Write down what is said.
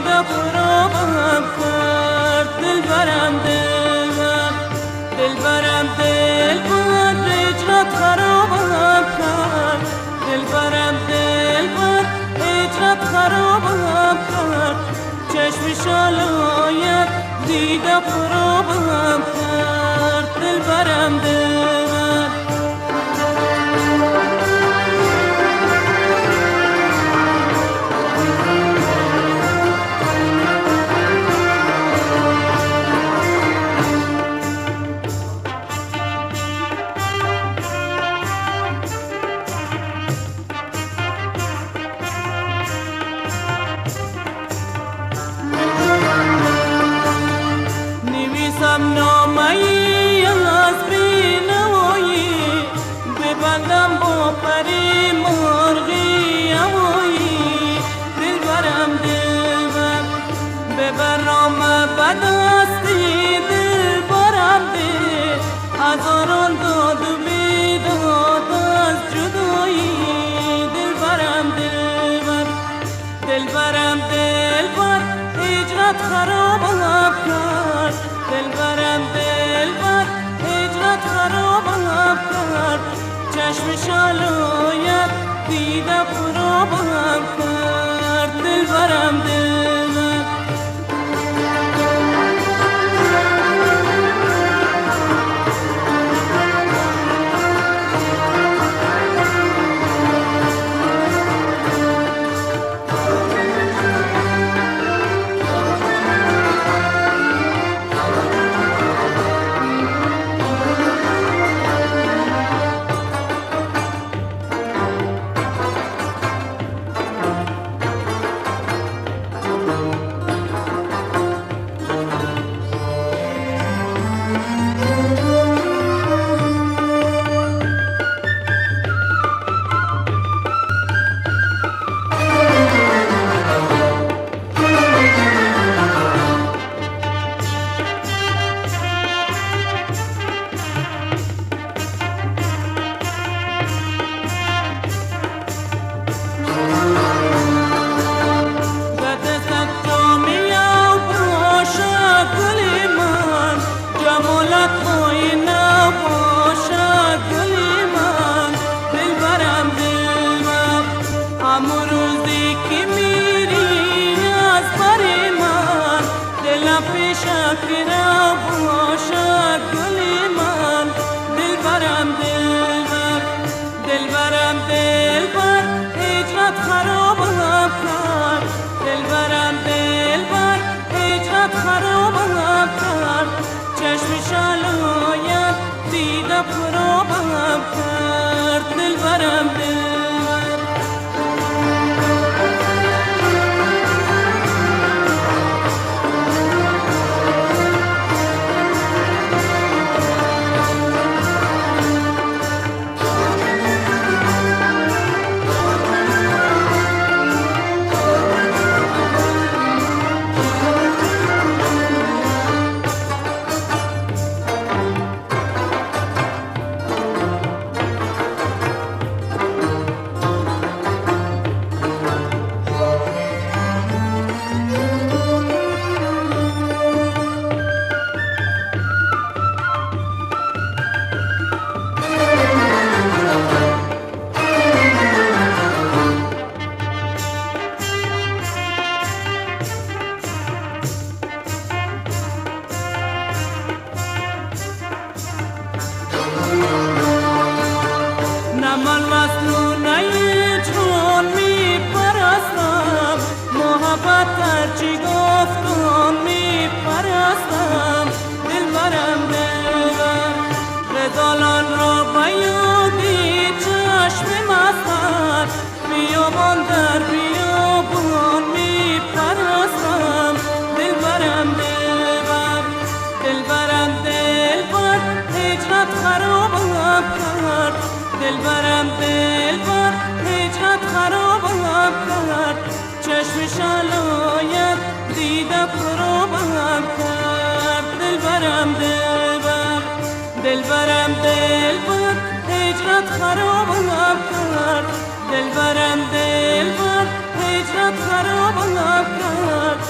دیده خرابم کرد. دلبرم دلبر، دلبرم دلبر، هجرت خرابم کرد. دلبرم دلبر، هجرت خرابم کرد. چشم شالایت دیده خرابم کرد. دلبرم دلبر. نامه‌ای از بینوایی ببندم با پری مرغی هوایی. دلبرم دلبر ببرم به دستی. دلبرم دل هزاران داد و بیداد از جدایی. دلبرم دلبر، دلبرم دلبر، هجرت خرابم کرد. دلبرم دلبر، هجرت خرابم کرد. چشم شالایت دیده خرابم کرد. دلبرم دلبر. شکر باشد گل من. دلبرم دلبر، دلبرم دلبر، هجرت خرابم کرد. دلبرم دلبر، هجرت خرابم کرد. چشم شالایت دیده خرابم کرد. دلبرم دلبر. من مسنونه چون می پرستم، محبت هرچی گفتم می پرستم. دلبرم دلبر، رزالان را بیادی چشم مستم. بیابان در بیابان می پرستم. دلبرم دلبر، دلبرم دلبر، هجرت خرابم کرد. دلبرم دلبر، هجرت خرابم کرد. چشم شالایت دیده خرابم کرد. دلبرم دلبر، دلبرم دلبر، هجرت خرابم کرد. دلبرم دلبر، هجرت خرابم کرد.